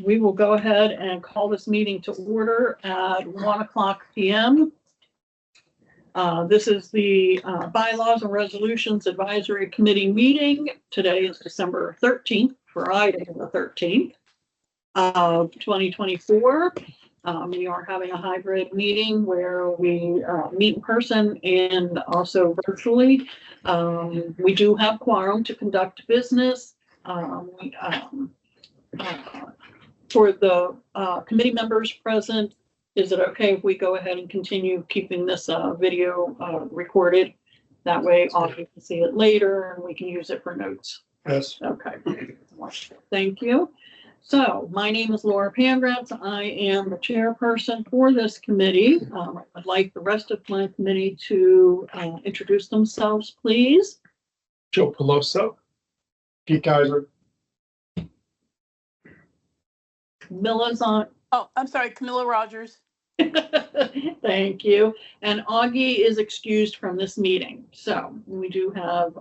we will go ahead and call this meeting to order at 1:00 p.m. This is the Bylaws and Resolutions Advisory Committee meeting. Today is December 13th, Friday the 13th of 2024. We are having a hybrid meeting where we meet in person and also virtually. We do have quorum to conduct business. For the committee members present, is it okay if we go ahead and continue keeping this video recorded? That way all you can see it later and we can use it for notes. Yes. Okay. Thank you. So my name is Laura Pangratz. I am the chairperson for this committee. I'd like the rest of my committee to introduce themselves, please. Joe Peloso, Pete Kaiser. Camilla's on. Oh, I'm sorry, Camilla Rogers. Thank you. And Augie is excused from this meeting. So we do have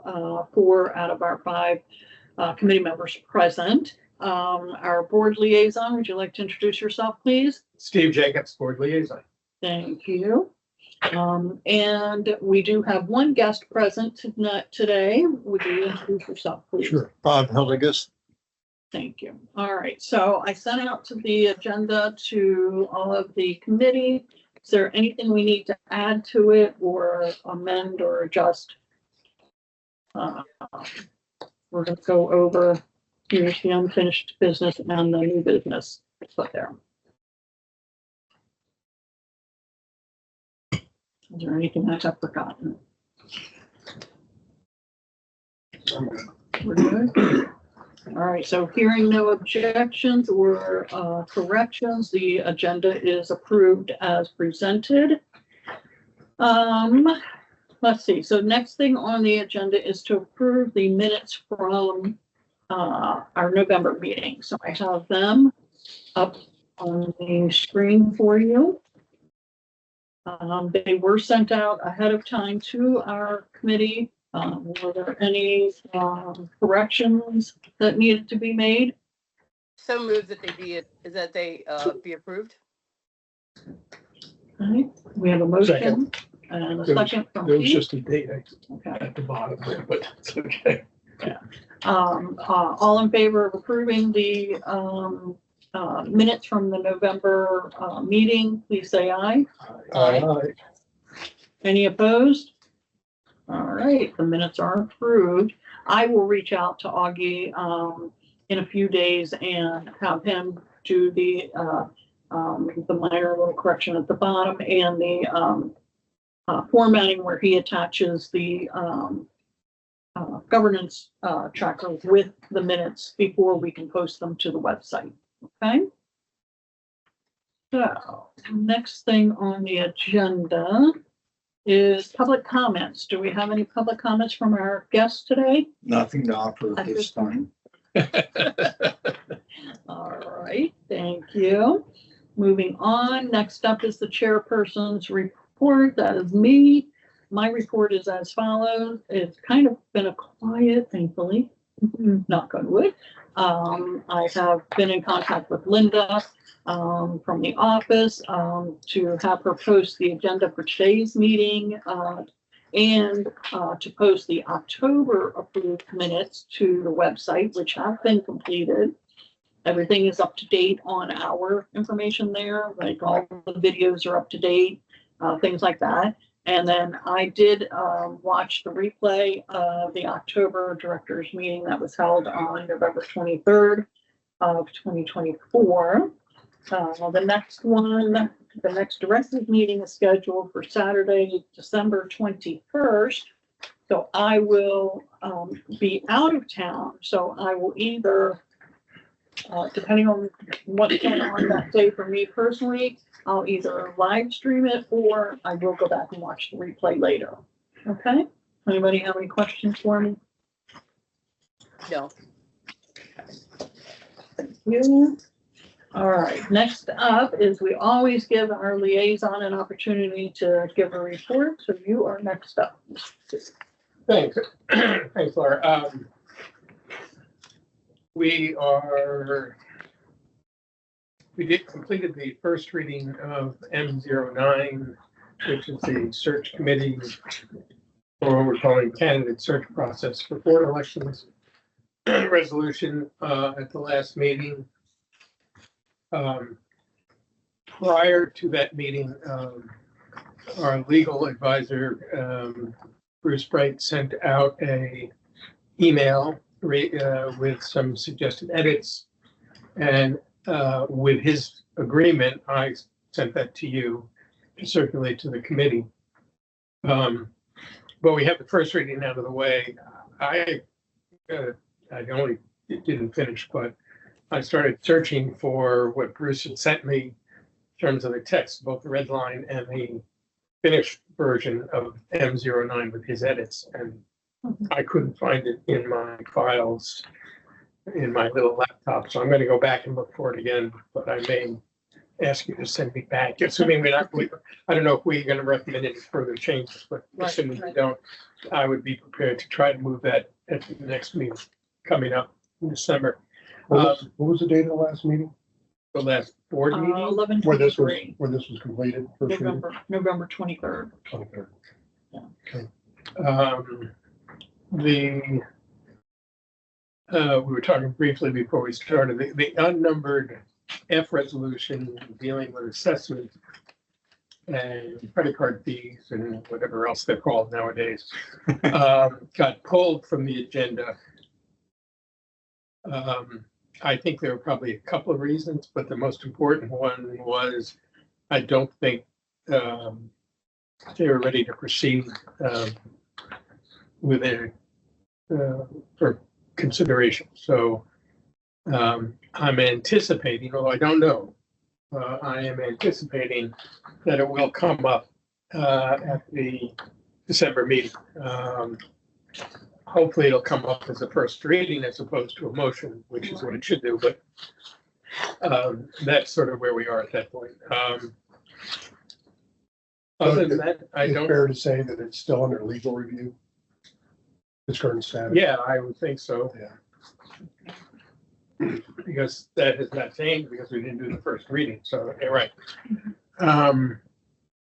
4 out of our 5 committee members present. Our board liaison, would you like to introduce yourself, please? Steve Jacobs, board liaison. Thank you. And we do have one guest present today. Would you introduce yourself, please? Sure. Bob Hildigus. Thank you. All right. So I sent out to the agenda to all of the committee. Is there anything we need to add to it or amend or adjust? We're going to go over here's the unfinished business and the new business. Put there. Is there anything I have forgotten? We're good. All right, so hearing no objections or corrections, the agenda is approved as presented. Let's see. So next thing on the agenda is to approve the minutes from our November meeting. So I have them up on the screen for you. They were sent out ahead of time to our committee. Were there any corrections that needed to be made? So moved that they be approved. Okay. We have a motion Second. and a There was- second from There was Pete. just a date Okay. at the bottom there, but it's okay. All in favor of approving the minutes from the November meeting, please say aye. Aye. Any opposed? All right, the minutes are approved. I will reach out to Augie in a few days and have him do the minor little correction at the bottom and the formatting where he attaches the governance tracker with the minutes before we can post them to the website. Okay. So next thing on the agenda is public comments. Do we have any public comments from our guests today? Nothing to offer At at this time. All right, thank you. Moving on, next up is the chairperson's report. That is me. My report is as follows. It's kind of been a quiet, thankfully, knock on wood. I have been in contact with Linda from the office to have her post the agenda for today's meeting and to post the October approved minutes to the website, which have been completed. Everything is up to date on our information there, like all the videos are up to date, things like that. And then I did watch the replay of the October directors meeting that was held on November 23rd of 2024. The next directors meeting is scheduled for Saturday, December 21st. So I will be out of town. So I will either, depending on what's going on that day for me personally, I'll either live stream it or I will go back and watch the replay later. Okay? Anybody have any questions for me? No. Thank you. All right, next up is we always give our liaison an opportunity to give a report. So you are next up. Thanks. Thanks, Laura. We are we did completed the first reading of M09, which is the search committee, or what we're calling candidate search process for board elections resolution at the last meeting. Prior to that meeting, our legal advisor, Bruce Bright, sent out a email with some suggested edits. And with his agreement, I sent that to you to circulate to the committee. But we have the first reading out of the way. I only didn't finish, but I started searching for what Bruce had sent me in terms of the text, both the red line and the finished version of M09 with his edits. And I couldn't find it in my files in my little laptop. So I'm going to go back and look for it again, but I may ask you to send me back, assuming we're not, I don't know if we're going to recommend any further changes, but assuming we don't, I would be prepared to try to move that at the next meeting coming up in December. What was the date of the last meeting? The last board meeting? 11/23, Where this was completed? First reading? November 23rd. 23rd. We were talking briefly before we started, the unnumbered F resolution dealing with assessment and credit card fees and whatever else they're called nowadays, got pulled from the agenda. I think there were probably a couple of reasons, but the most important one was I don't think they were ready to proceed with it for consideration. So I'm anticipating, although I don't know, I am anticipating that it will come up at the December meeting. Hopefully it'll come up as a first reading as opposed to a motion, which is what it should do, but that's sort of where we are at that point. Other than that, I It's don't. fair to say that it's still under legal review? Its current status? Yeah, I would think so. Yeah. Because that has not changed because we didn't do the first reading. So, okay, right.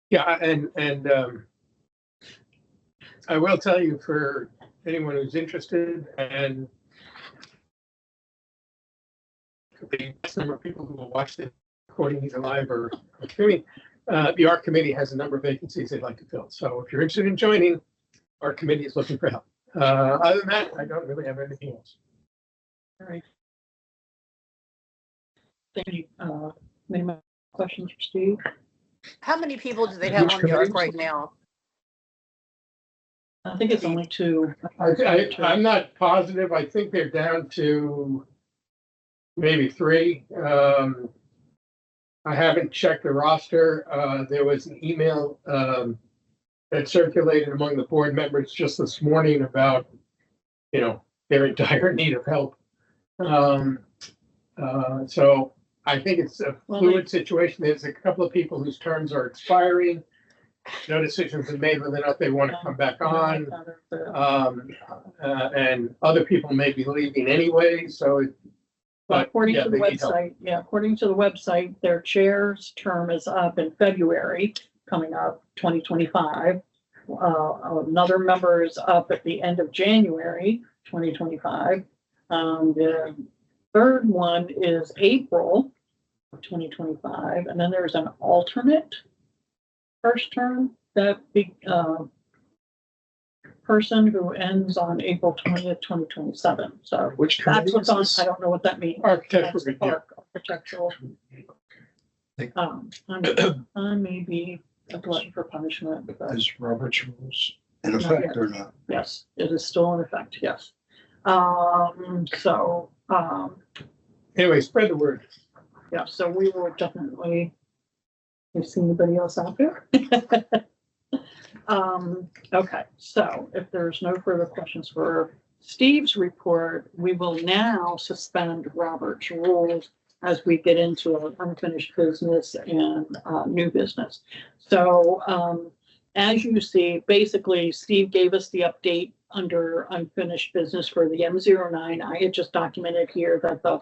Yeah, and I will tell you, for anyone who's interested, and the number of people who will watch this recording either live or streaming, the art committee has a number of vacancies they'd like to fill. So if you're interested in joining, our committee is looking for help. Other than that, I don't really have anything else. All right. Any more questions for Steve? How many people do they have on the arc right now? I think it's only two. I'm not positive. I think they're down to maybe three. I haven't checked the roster. There was an email that circulated among the board members just this morning about, they're in dire need of help. So I think it's a fluid situation. There's a couple of people whose terms are expiring. No decisions have been made whether or not they want to come back on. And other people may be leaving anyway, so but according yeah, to the website, according to the website, their chair's term is up in February, coming up 2025. Another member is up at the end of January 2025. The third one is April of 2025, and then there's an alternate first term, that big person who ends on April 20th, 2027. So Which that's committee what's is on. this? I don't know what that means. Architectural That's the review. architectural. I may be a glutton for punishment, but Is Robert's rules In effect or not? yes, it is still in effect. Yes. Anyway, spread the word. Yeah. So we will definitely. You see anybody else out there? Okay. So if there's no further questions for Steve's report, we will now suspend Robert's rules as we get into our unfinished business and new business. So as you see, basically, Steve gave us the update under unfinished business for the M09. I had just documented here that the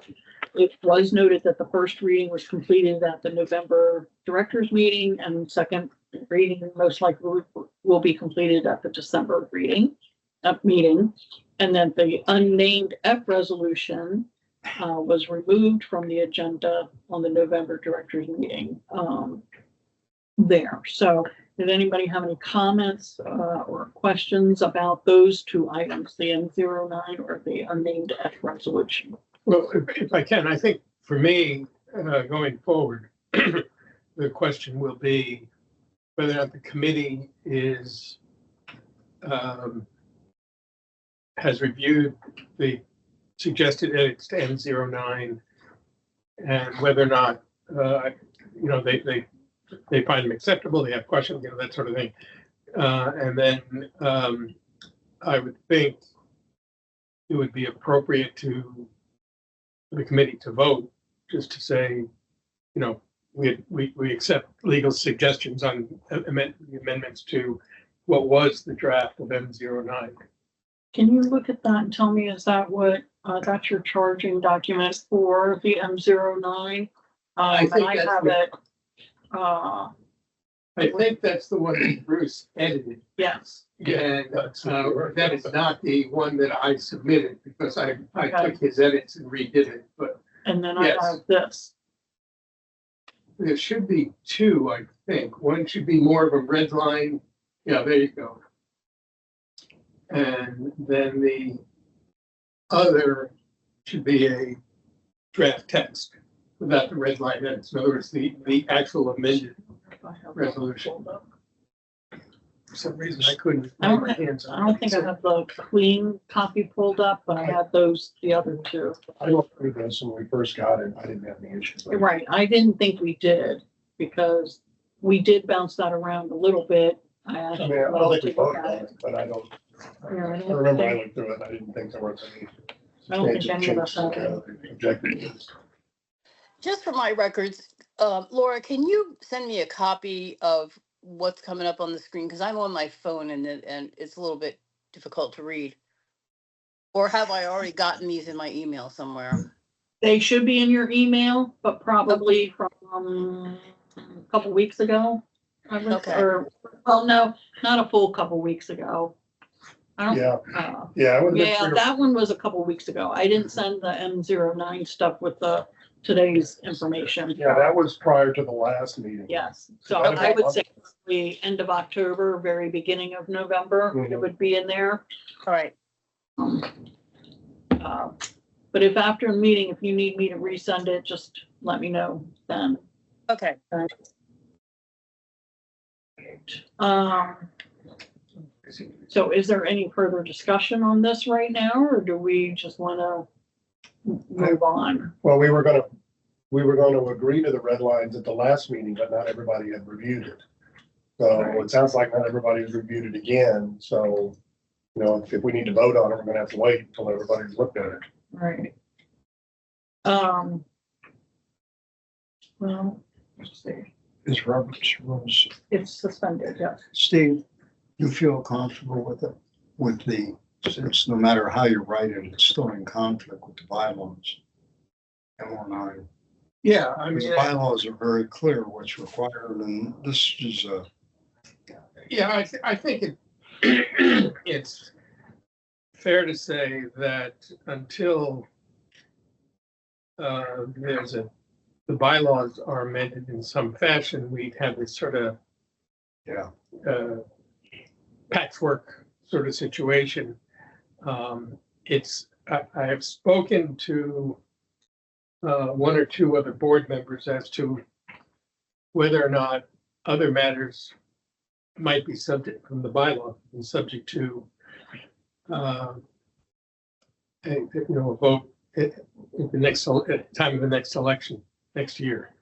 it was noted that the first reading was completed at the November directors meeting, and second reading most likely will be completed at the December meeting. And then the unnamed F resolution was removed from the agenda on the November directors meeting there. So did anybody have any comments or questions about those two items, the M09 or the unnamed F resolution? Well, if I can, I think for me, going forward, the question will be whether or not the committee has reviewed the suggested edits to M09 and whether or not, they find them acceptable, they have questions, that sort of thing. And then I would think it would be appropriate for the committee to vote, just to say, we accept legal suggestions on amendments to what was the draft of M09. Can you look at that and tell me, is that what, that's your charging document for the M09? I think I that's have the- it. I think that's the one that Bruce edited. Yes, And that is not the one that I submitted, because I took his edits and redid it, but and then I Yes. have this. there should be two, I think. One should be more of a red line. Yeah, there you go. And then the other should be a draft text without the red line edits. In other words, the actual amended I have that resolution. pulled up. For some reason, I couldn't I don't put my hands I on don't it. think I have the clean copy pulled up, but I had the other two. I looked through this when we first got it. I didn't have any issues. with it. Right, I didn't think we did, because we did bounce that around a little bit. I mean, I don't think we voted on it, but I don't, Yeah, I I don't remember I think- looked through it and I didn't think there was any. I don't think substantial any of us changes, had objectives. Just for my records, Laura, can you send me a copy of what's coming up on the screen? Because I'm on my phone and it's a little bit difficult to read. Or have I already gotten these in my email somewhere? They should be in your email, but probably from a couple weeks ago. Okay. Or, well, no, not a full couple weeks ago. I don't, Yeah, uh, yeah. it would've been yeah, three or- that one was a couple weeks ago. I didn't send the M09 stuff with today's information. Yeah, that was prior to the last meeting. Yes, so Okay. I would say the end of October, very beginning of November, it Mhm. would be in there. All right. But if after the meeting, if you need me to resend it, just let me know then. Okay. So is there any further discussion on this right now, or do we just want to move on? Well, we were gonna agree to the red lines at the last meeting, but not everybody had reviewed it. So it sounds like not everybody has reviewed it again, so, if we need to vote on it, we're gonna have to wait until everybody's looked at it. Right. Well, let's see, Is Robert's rules, it's suspended, yes. Steve, you feel comfortable with it? Since no matter how you write it, it's still in conflict with the bylaws. M09. Yeah, I The mean, bylaws are very clear what's required, and this is yeah, I think it's fair to say that until the bylaws are amended in some fashion, we have this sort of patchwork sort of situation. I have spoken to one or two other board members as to whether or not other matters might be subject from the bylaw and subject to a vote at the next time of the next election next year.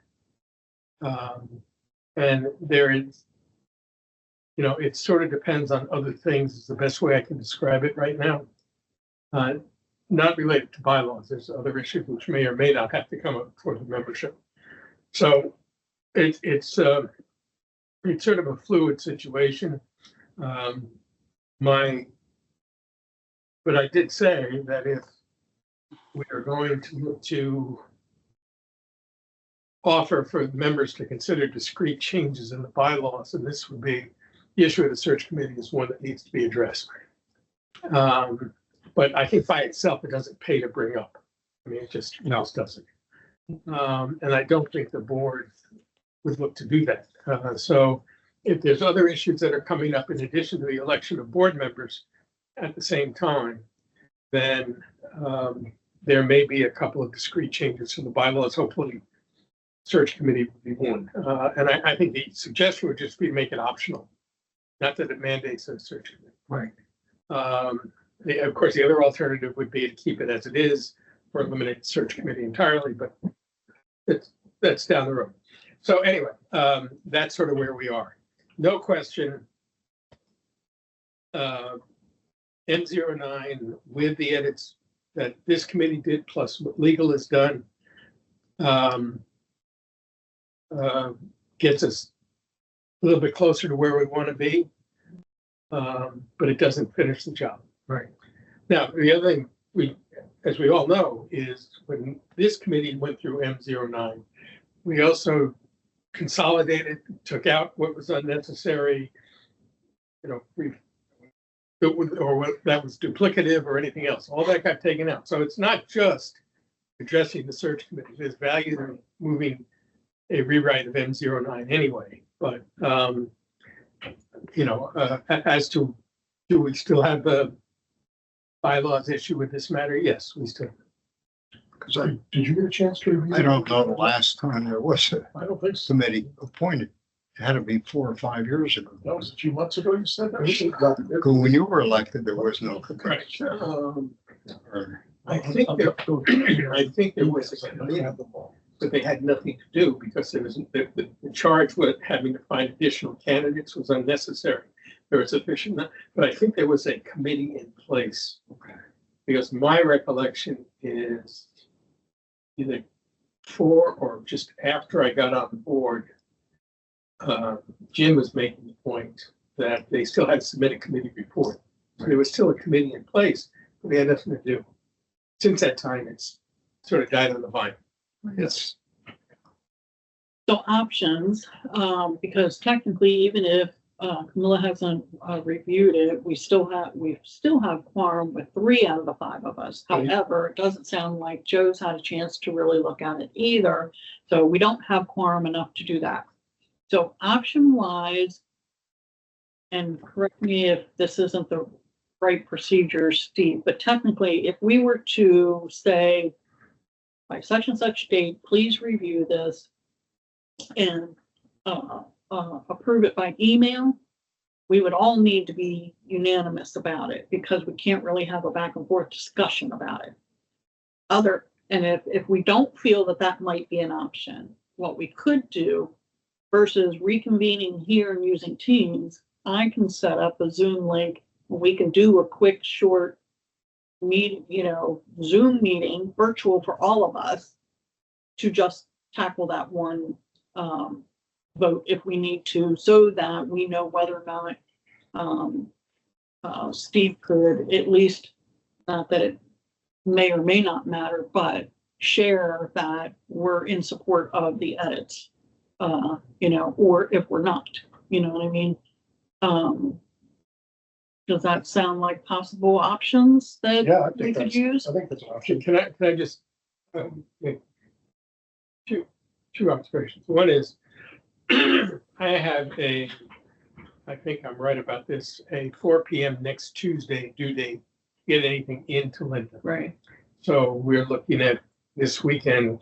And there is, it sort of depends on other things is the best way I can describe it right now. Not related to bylaws. There's other issues which may or may not have to come up for the membership. So it's sort of a fluid situation. But I did say that if we are going to look to offer for members to consider discrete changes in the bylaws, and this would be the issue of the search committee is one that needs to be addressed. But I think by itself, it doesn't pay to bring up. I mean, it just doesn't. And I don't think the board would look to do that. So if there's other issues that are coming up in addition to the election of board members at the same time, then there may be a couple of discrete changes to the bylaws. Hopefully, search committee would be one. And I think the suggestion would just be to make it optional, not that it mandates a search committee. Right. Of course, the other alternative would be to keep it as it is or eliminate the search committee entirely, but that's down the road. So anyway, that's sort of where we are. No question. M09 with the edits that this committee did, plus what legal has done, gets us a little bit closer to where we want to be, but it doesn't finish the job. Right. Now, the other thing as we all know, is when this committee went through M09, we also consolidated, took out what was unnecessary, or what that was duplicative or anything else. All that got taken out. So it's not just addressing the search committee. There's value in moving a rewrite of M09 anyway. But as to do we still have the bylaws issue with this matter? Yes, we still. Because I Did you get a chance to review? don't know the last time there was a I don't think so. committee appointed. It had to be 4 or 5 years ago. That was a few months ago you said that? Because when you were elected, there was no Right. committee. Or- I think there was a committee, but they had nothing to do because there was the charge with having to find additional candidates was unnecessary. There was sufficient, but I think there was a committee in place. Okay. Because my recollection is either before or just after I got on board, Jim was making the point that they still had to submit a committee report. So there was still a committee in place, but they had nothing to do. Since that time, it's sort of died on the vine. Yes. So options, because technically, even if Camilla hasn't reviewed it, we still have quorum with 3 out of the 5 of us. However, it doesn't sound like Joe's had a chance to really look at it either. So we don't have quorum enough to do that. So option wise, and correct me if this isn't the right procedure, Steve, but technically, if we were to say by such and such date, please review this and approve it by email, we would all need to be unanimous about it because we can't really have a back and forth discussion about it. And if we don't feel that that might be an option, what we could do versus reconvening here and using Teams, I can set up a Zoom link. We can do a quick, short Zoom meeting, virtual for all of us, to just tackle that one vote if we need to, so that we know whether or not Steve could at least, not that it may or may not matter, but share that we're in support of the edits, or if we're not, you know what I mean? Does that sound like possible options that Yeah, I we think could that's, use? I think that's an option. Can I just make two observations? One is I have I think I'm right about this, a 4 p.m. next Tuesday due date, get anything into Linda. Right. So we're looking at this weekend,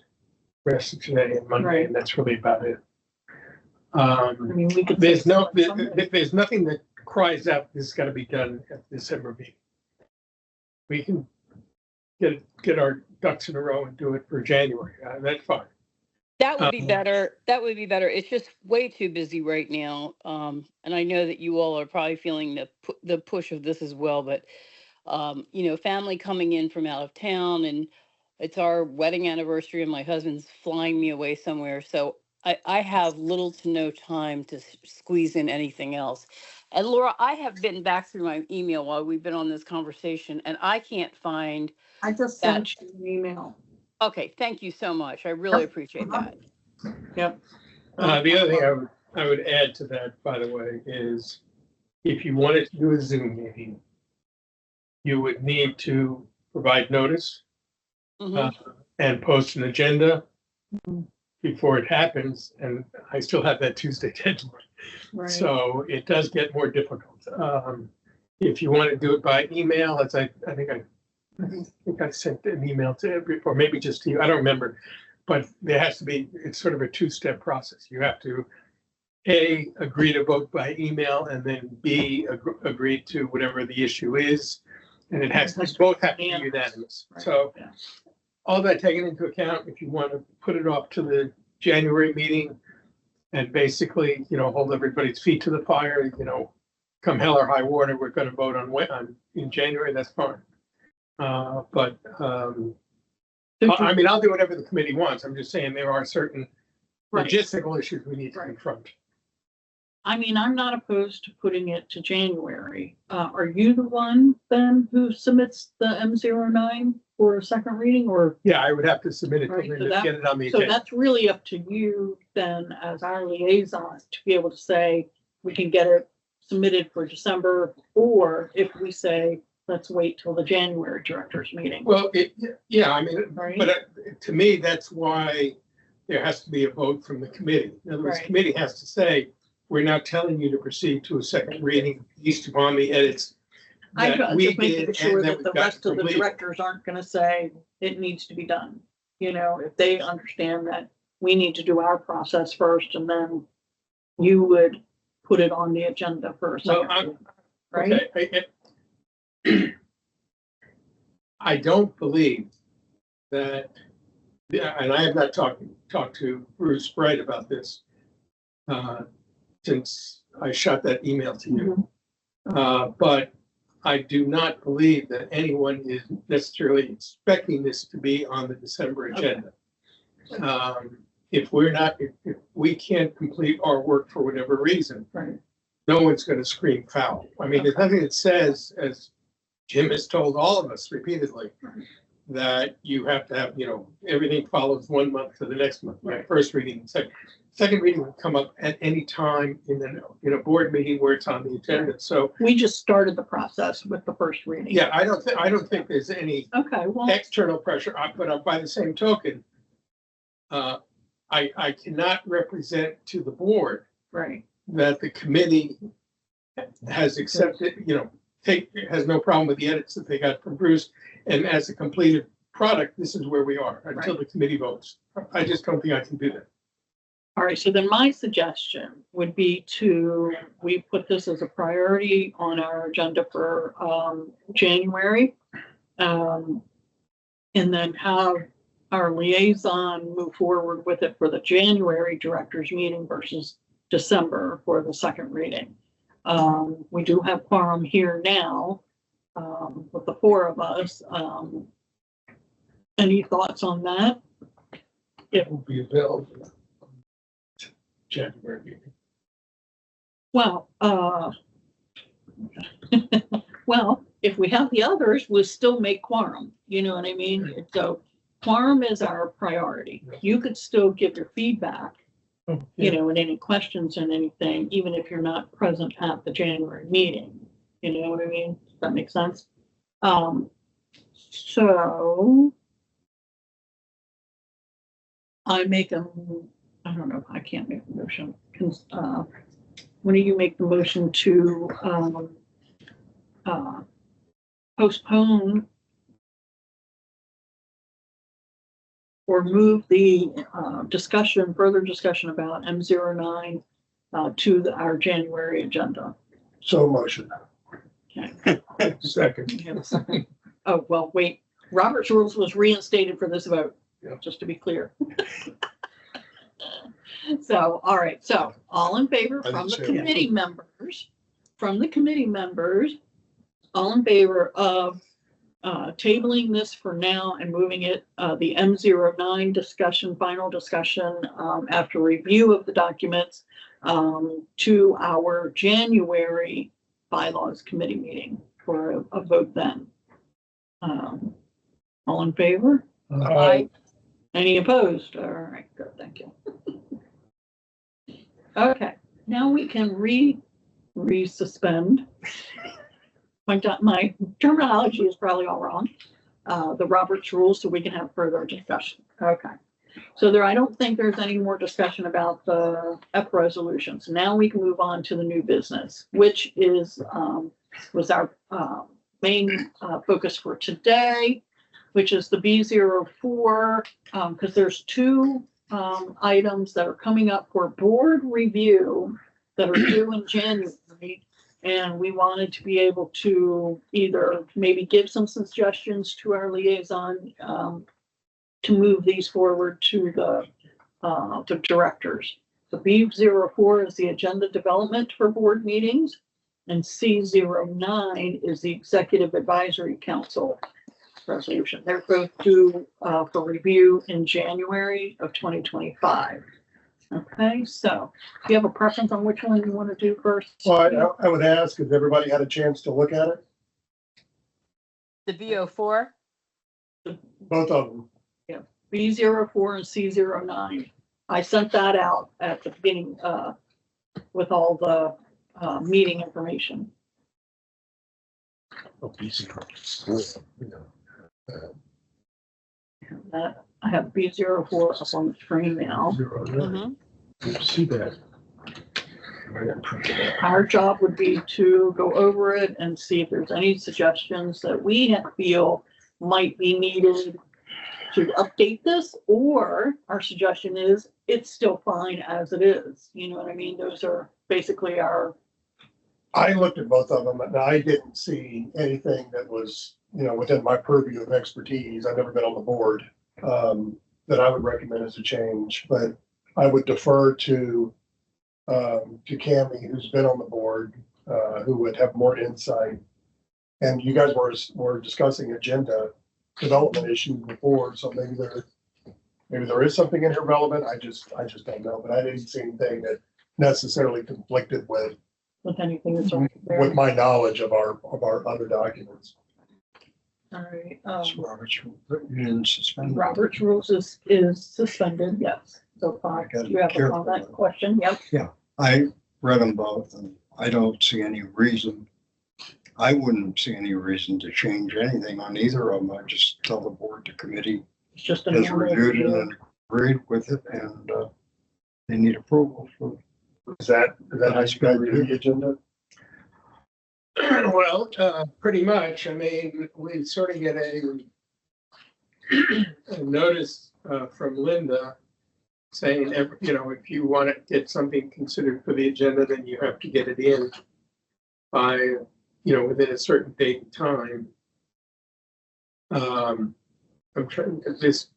rest of today and Monday, Right. and that's really about it. I mean, we could. There's say something. there's nothing that cries out, this has got to be done at the December meeting. We can get our ducks in a row and do it for January. That's fine. That would be better. That would be better. It's just way too busy right now. And I know that you all are probably feeling the push of this as well, but family coming in from out of town, and it's our wedding anniversary and my husband's flying me away somewhere. So I have little to no time to squeeze in anything else. And Laura, I have been back through my email while we've been on this conversation, and I can't find. I just sent you an email. Okay, thank you so much. I really appreciate that. Yep. The other thing I would add to that, by the way, is if you wanted to do a Zoom meeting, you would need to provide notice Mhm. and post an agenda Mhm. before it happens. And I still have that Tuesday deadline. Right. So it does get more difficult. If you want to do it by email, as I think I sent an email to every, or maybe just to you, I don't remember. But there has to be, it's sort of a two-step process. You have to, A, agree to vote by email, and then B, agree to whatever the issue is. And it has to, both have to be unanimous. Right. So Yeah. all that taken into account, if you want to put it off to the January meeting and basically, hold everybody's feet to the fire, come hell or high water, we're going to vote in January, that's fine. But I mean, I'll do whatever the committee wants. I'm just saying there are certain Right. logistical issues we need to Right. confront. I mean, I'm not opposed to putting it to January. Are you the one then who submits the M09 for a second reading, or? Yeah, I would have to submit it to Right, Linda so to get it on the So agenda. that's really up to you then as our liaison to be able to say, we can get it submitted for December, or if we say, let's wait till the January directors meeting. Well, yeah, I mean, Right. but to me, that's why there has to be a vote from the committee. In other words, the Right. committee has to say, we're not telling you to proceed to a second reading based upon the edits I'm that we just making did sure and that that the we've got rest of the from legal. directors aren't gonna say it needs to be done. If they understand that we need to do our process first, and then you would put it on the agenda for a Well, second, reading, right? Okay, I don't believe that, and I have not talked to Bruce Bright about this since I shot that email to you. But I do not believe that anyone is necessarily expecting this to be on the December agenda. If we can't complete our work for whatever reason, Right. no one's going to scream foul. I mean, there's nothing that says, as Jim has told all of us repeatedly, that you have to have, everything follows 1 month to the next month. Right. First reading, second reading will come up at any time in a board meeting where it's on the agenda. So We just started the process with the first reading. yeah, I don't think there's any Okay, well, external pressure. But by the same token, I cannot represent to the board right, that the committee has accepted, has no problem with the edits that they got from Bruce. And as a completed product, this is where we are until the committee votes. I just don't think I can do that. all right, so then my suggestion would be we put this as a priority on our agenda for January. And then have our liaison move forward with it for the January directors meeting versus December for the second reading. We do have quorum here now, with the four of us. Any thoughts on that? It will be available January meeting. Well, well, if we have the others, we'll still make quorum, you know what I mean? So quorum is our priority. You could still give your feedback, and any questions and anything, even if you're not present at the January meeting. You know what I mean? Does that make sense? So I don't know, I can't make the motion. When do you make the motion to postpone or move the further discussion about M09 to our January agenda? So motion. Okay. Second. We have a second. Oh, well, wait, Robert's rules was reinstated for this vote, just to be clear. So, all right, so all in favor from the committee members, all in favor of tabling this for now and moving it, the M09 final discussion, after review of the documents, to our January bylaws committee meeting for a vote then. All in favor? Aye. Any opposed? All right, good, thank you. Okay, now we can resuspend. My terminology is probably all wrong. The Roberts rules, so we can have further discussion. Okay. So I don't think there's any more discussion about the F resolutions. Now we can move on to the new business, which was our main focus for today, which is the B04, because there's two items that are coming up for board review that are due in January. And we wanted to be able to either maybe give some suggestions to our liaison to move these forward to the directors. So B04 is the agenda development for board meetings, and C09 is the executive advisory council resolution. They're both due for review in January of 2025. Okay, so do you have a preference on which one you want to do first? Well, I would ask if everybody had a chance to look at it, The B04? both of them. B04 and C09. I sent that out at the beginning with all the meeting information. That I have B04 up on the screen now. Mm-hmm. See that? Our job would be to go over it and see if there's any suggestions that we feel might be needed to update this, or our suggestion is it's still fine as it is. You know what I mean? Those are basically our. I looked at both of them and I didn't see anything that was, within my purview of expertise. I've never been on the board, that I would recommend as a change, but I would defer to Cammie, who's been on the board, who would have more insight. And you guys were discussing agenda development issues before, so maybe there is something in here relevant. I just don't know, but I didn't see anything that necessarily conflicted with Anything that's already there. with my knowledge of our other documents. All right. Robert's, you didn't suspend. Robert's rules is suspended. Yes. So far, I gotta you have be a careful comment with it. question? Yep. I read them both and I don't see any reason. I wouldn't see any reason to change anything on either of them. I just tell the board, the committee It's just a has normal reviewed it review. and agreed with it, and they need approval for. Is that how you guys do the agenda? Well, pretty much. I mean, we sort of get a notice from Linda saying, if you want to get something considered for the agenda, then you have to get it in by, within a certain date and time. I'm trying to this.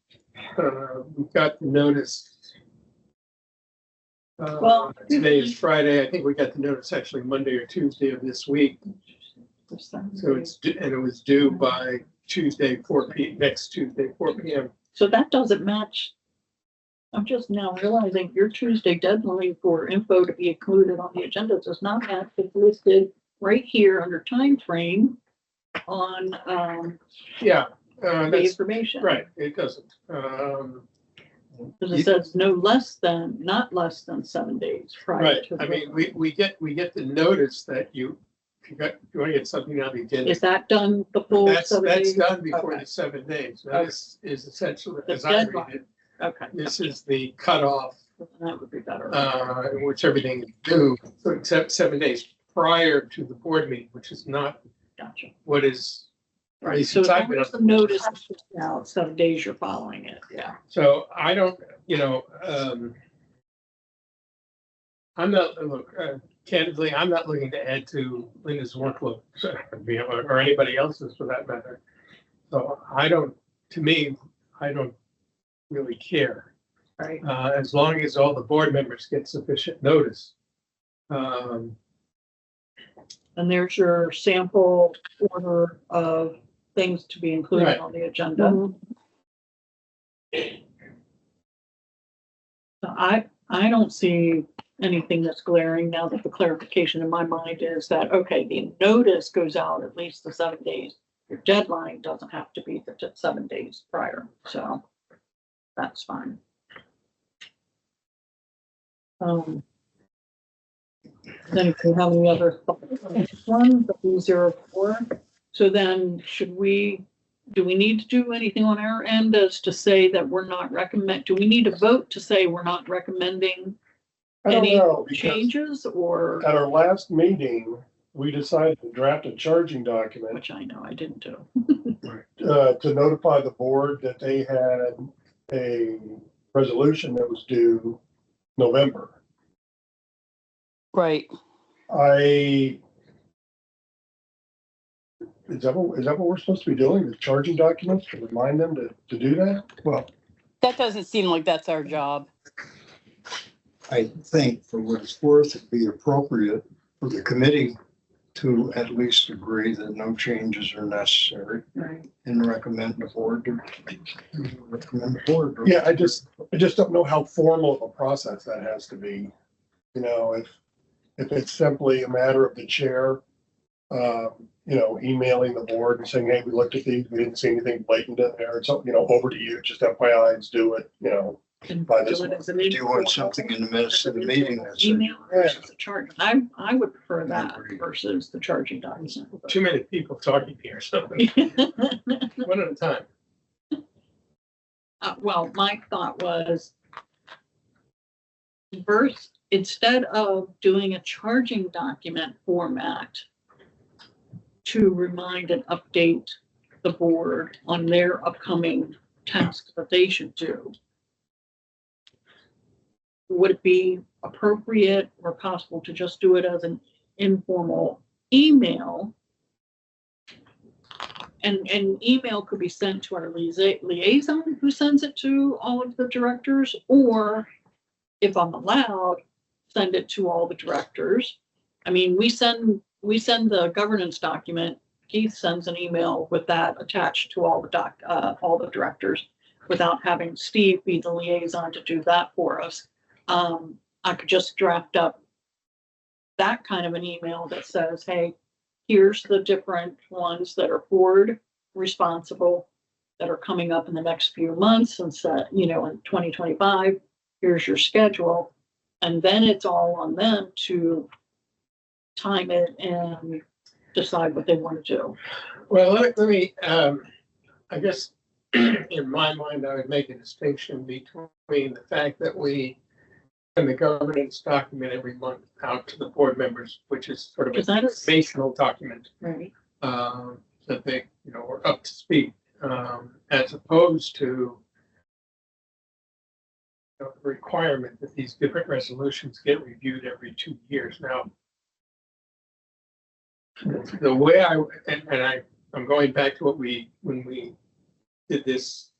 We've got the notice. Well, Today is Friday. I think we got the notice actually Monday or Tuesday of this week. So it was due by Tuesday, next Tuesday, 4 p.m. So that doesn't match. I'm just now realizing your Tuesday deadline for info to be included on the agenda does not match. It's listed right here under time frame on Yeah, the that's information. right. It doesn't. Because it says not less than 7 days prior Right. to. I mean, we get the notice that you want to get something on the agenda. Is that done the full That's 7 days? done before Okay. the 7 days. Now, Okay. this is essentially, The as I read deadline. it, Okay, this is the cutoff, that would be better. in which everything is due, so except 7 days prior to the board meeting, which is not Gotcha. what is. Right, so since I've been the up- notice is now 7 days you're following it, yeah. So I don't, I'm not, look, candidly, I'm not looking to add to Linda's workload, or anybody else's for that matter. So I don't really care, Right, as long as all the board members get sufficient notice. and there's your sample order of things to be included Right. on the agenda. So I don't see anything that's glaring now that the clarification in my mind is that, okay, the notice goes out at least the 7 days. Your deadline doesn't have to be the 7 days prior, so that's fine. Does anyone have any other thoughts on this one, the B04? So then do we need to do anything on our end as to say that we're not do we need to vote to say we're not recommending I don't any know, because changes or, at our last meeting, we decided to draft a charging document which I know I didn't do. to notify the board that they had a resolution that was due November. Right. Is that what we're supposed to be doing, is charging documents to remind them to do that? Well, That doesn't seem like that's our job. I think for what it's worth, it'd be appropriate for the committee to at least agree that no changes are necessary Right. and recommend the board to. Yeah, I just don't know how formal of a process that has to be. You know, if it's simply a matter of the chair, emailing the board and saying, hey, we looked at these, we didn't see anything blatant in there, so, over to you, just FYI, let's do it, And by this do it month. as an Do you want informal- something in the minutes of the meeting that's? Email versus a charge. I would prefer I that agree. versus the charging document. Too many people talking here, so one at a time. Well, my thought was first, instead of doing a charging document format to remind and update the board on their upcoming tasks that they should do, would it be appropriate or possible to just do it as an informal email? And email could be sent to our liaison who sends it to all of the directors, or if I'm allowed, send it to all the directors. I mean, we send the governance document. Keith sends an email with that attached to all the directors without having Steve be the liaison to do that for us. I could just draft up that kind of an email that says, hey, here's the different ones that are board responsible that are coming up in the next few months and set, in 2025, here's your schedule. And then it's all on them to time it and decide what they want to do. Well, let me, I guess, in my mind, I would make a distinction between the fact that we send the governance document every month out to the board members, which is sort of Because an that is- informational document, Right. that they, are up to speed, as opposed to the requirement that these different resolutions get reviewed every 2 years. Now, the way I'm going back to when we did this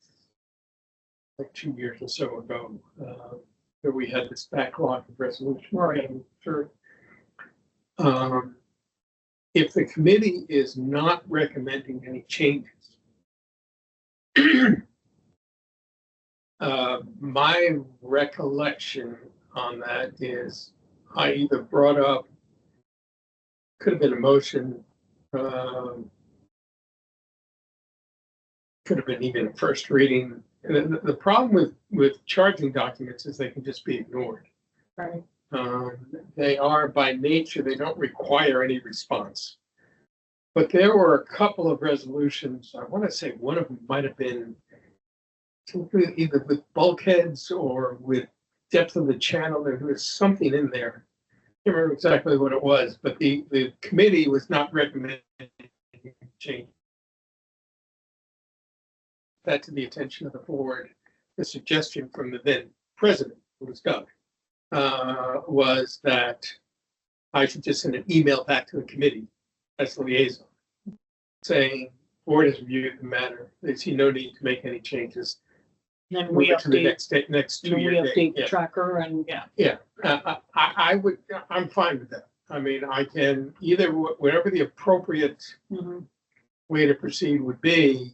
like 2 years or so ago, where we had this backlog of resolutions. Right. Sure. If the committee is not recommending any changes, my recollection on that is I either brought up, could have been a motion, could have been even a first reading. And the problem with charging documents is they can just be ignored. Right. They are by nature, they don't require any response. But there were a couple of resolutions, I want to say one of them might have been either with bulkheads or with depth of the channel. There was something in there. I can't remember exactly what it was, but the committee was not recommending change. That to the attention of the board. The suggestion from the then president, who was Doug, was that I should just send an email back to the committee as the liaison, saying, board has reviewed the matter. They see no need to make any changes. Then Move we it to the update, next then we 2 year update date. the Yeah. tracker and yeah. Yeah, I'm fine with that. I mean, I can either, whatever the appropriate Mhm. way to proceed would be,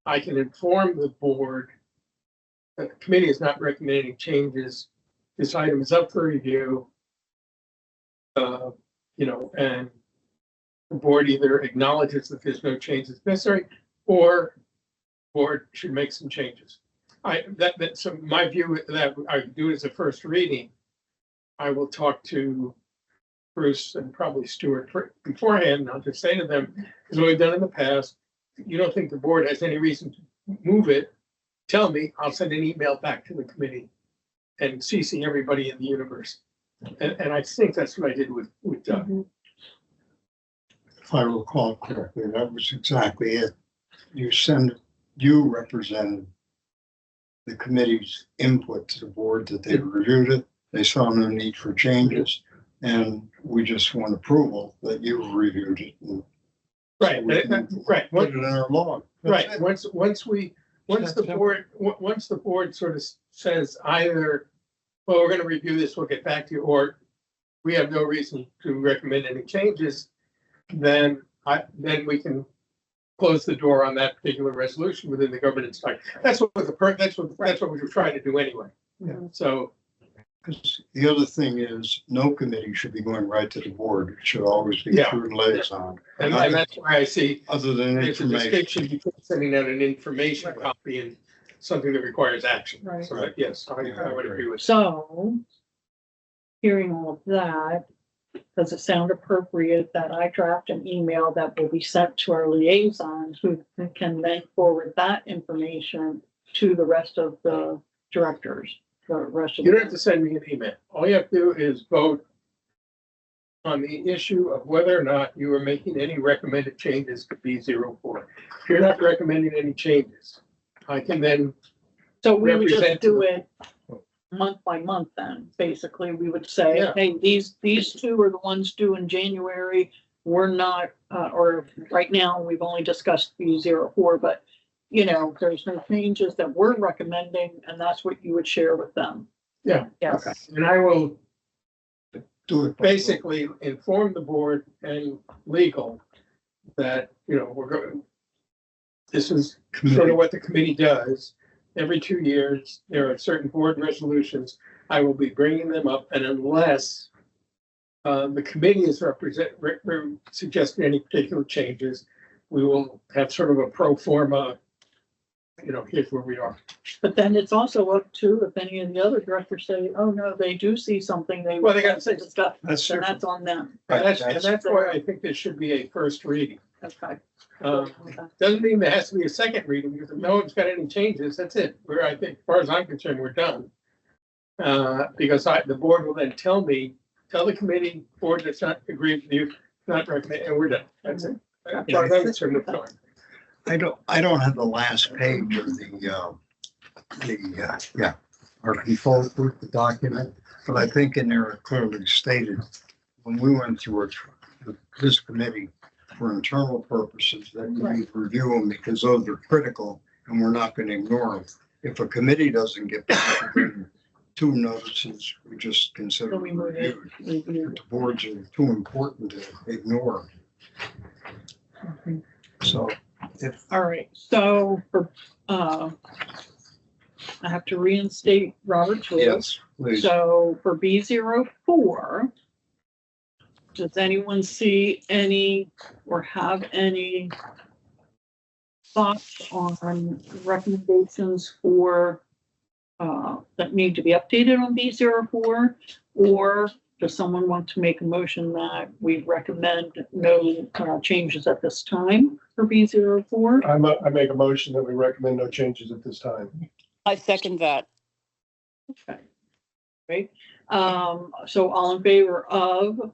I can inform the board that the committee is not recommending changes. This item is up for review. And the board either acknowledges that there's no changes necessary, or board should make some changes. So my view that I do as a first reading, I will talk to Bruce and probably Stuart beforehand, not to say to them, because what we've done in the past, you don't think the board has any reason to move it, tell me, I'll send an email back to the committee and CC everybody in the universe. And I think that's what I did with Doug. If I recall correctly, that was exactly it. You represented the committee's input to the board that they reviewed it. They saw no need for changes. And we just want approval that you reviewed it. And Right, we can right. put it in our log. Right, That's it. once the board sort of says either, well, we're gonna review this, we'll get back to you, or we have no reason to recommend any changes, then we can close the door on that particular resolution within the governance time. That's what we were trying to do anyway. Yeah. So, Because the other thing is, no committee should be going right to the board. It should always be Yeah. through liaison. and that's why I see Other than there's a information. distinction between sending out an information copy and something that requires action. Right. So, yes, I would agree with. So, hearing all of that, does it sound appropriate that I draft an email that will be sent to our liaisons who can then forward that information to the rest of the directors, the rest of You the. don't have to send me an email. All you have to do is vote on the issue of whether or not you are making any recommended changes to B04. If you're not recommending any changes, I can then, So we would just represent do to it month by month then, basically, we would say, Yeah. hey, these two are the ones due in January. We're not, or right now, we've only discussed B04, but there's no changes that we're recommending, and that's what you would share with them. Yeah. Yes. and I will Do it. basically inform the board and legal that, we're going, this is sort of what the committee does. Every 2 years, there are certain board resolutions. I will be bringing them up, and unless the committee is suggesting any particular changes, we will have sort of a pro forma, here's where we are. But then it's also up to if any of the other directors say, oh, no, they do see something they. Well, they gotta say- Discuss, That's and different. that's on them. And that's why I think there should be a first reading. Okay. Doesn't mean there has to be a second reading, because if no one's got any changes, that's it. I think, as far as I'm concerned, we're done. Because the board will then tell the committee, board that's not agreed with you, not recommend, and we're done. That's it. As far as I'm concerned, we're done. I don't have the last page of our control group, the document, but I think in there it clearly stated, when we went through it, this committee, for internal purposes, that we review them because those are critical and we're not going to ignore them. If a committee doesn't get back within 2 notices, we just consider Then we them move it. reviewed. The boards are too important to ignore. So if, All right, so for, I have to reinstate Robert's rules. yes, please. So for B04, does anyone see any or have any thoughts on recommendations for, that need to be updated on B04? Or does someone want to make a motion that we recommend no changes at this time for B04? I make a motion that we recommend no changes at this time. I second that. Okay. Great. So all in favor of,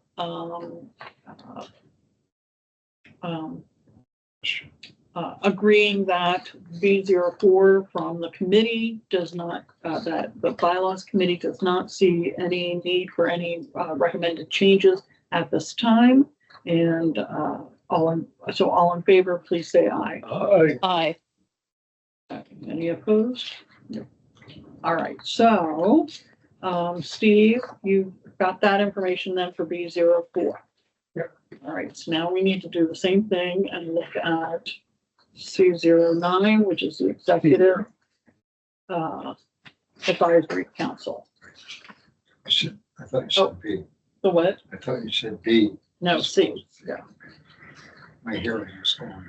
agreeing that B04 from the committee does not, that the bylaws committee does not see any need for any recommended changes at this time. And all in favor, please say aye. Aye. Any opposed? No. All right, so, Steve, you got that information then for B04? Yep. All right, so now we need to do the same thing and look at C09, which is the executive advisory council. I thought you said B. The what? I thought you said B. No, C. Yeah. My hearing is going.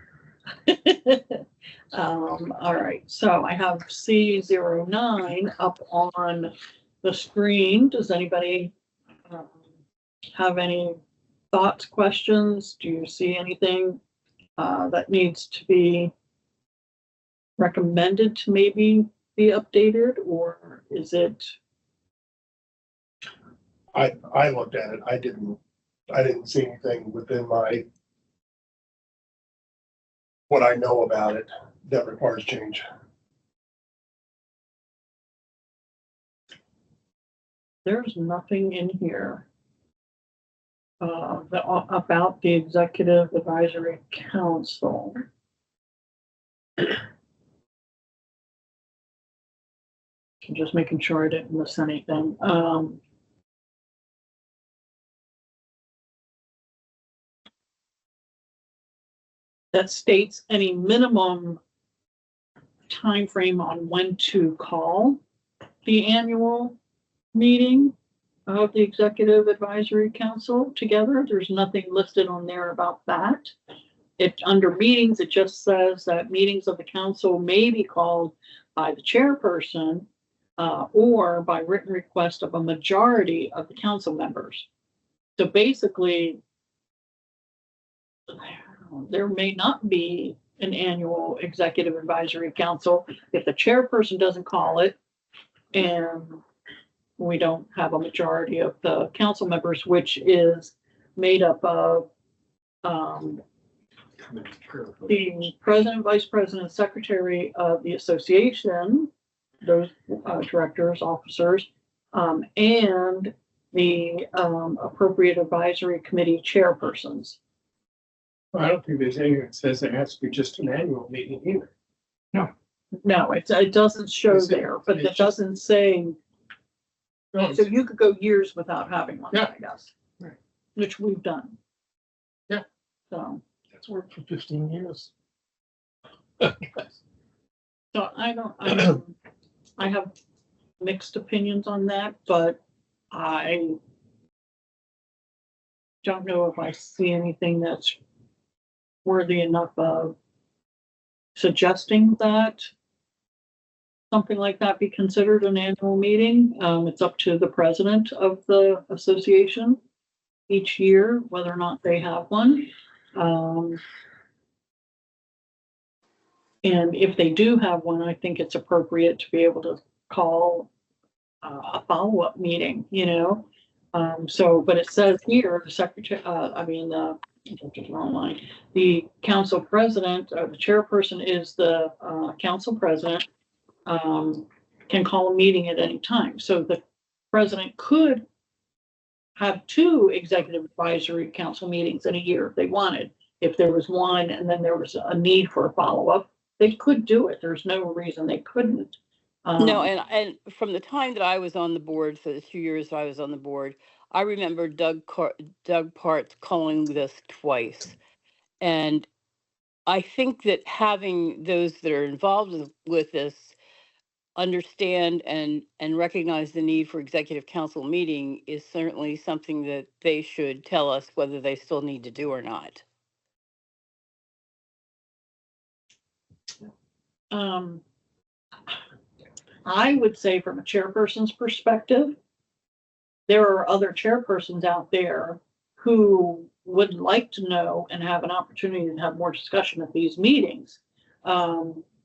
All right, so I have C09 up on the screen. Does anybody have any thoughts, questions? Do you see anything that needs to be recommended to maybe be updated, or is it? I looked at it. I didn't see anything within what I know about it that requires change. There's nothing in here about the Executive Advisory Council. I'm just making sure I didn't miss anything. That states any minimum time frame on when to call the annual meeting of the Executive Advisory Council together. There's nothing listed on there about that. Under meetings, it just says that meetings of the council may be called by the chairperson or by written request of a majority of the council members. So basically, there may not be an annual Executive Advisory Council if the chairperson doesn't call it and we don't have a majority of the council members, which is made up of the president, vice president, secretary of the association, those directors, officers, and the appropriate advisory committee chairpersons. Well, I don't think there's anything that says there has to be just an annual meeting either. No, it doesn't show Is it- there, but it's it doesn't say, No, so you could go years without having one, Yeah. I guess. Right. Which we've done. Yeah. So, it's worked for 15 years. so I have mixed opinions on that, but I don't know if I see anything that's worthy enough of suggesting that something like that be considered an annual meeting. It's up to the president of the association each year, whether or not they have one. And if they do have one, I think it's appropriate to be able to call a follow-up meeting, you know? But it says here, the secretary, the council president, the chairperson is the council president, can call a meeting at any time. So the president could have 2 executive advisory council meetings in a year if they wanted. If there was one and then there was a need for a follow-up, they could do it. There's no reason they couldn't. No, and from the time that I was on the board, for the 2 years I was on the board, I remember Doug Parts calling this twice. And I think that having those that are involved with this understand and recognize the need for executive council meeting is certainly something that they should tell us whether they still need to do or not. I would say from a chairperson's perspective, there are other chairpersons out there who would like to know and have an opportunity to have more discussion at these meetings.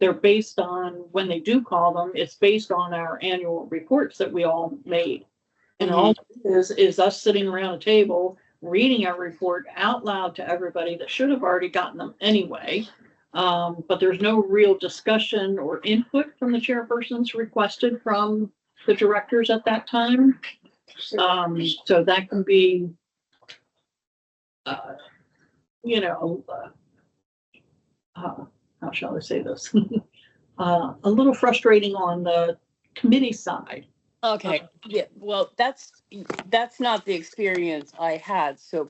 They're based on, when they do call them, it's based on our annual reports that we all made. And all it is us sitting around a table, reading our report out loud to everybody that should have already gotten them anyway. But there's no real discussion or input from the chairpersons requested from the directors at that time. So that can be, how shall I say this? A little frustrating on the committee side. Okay, yeah, well, that's not the experience I had, so,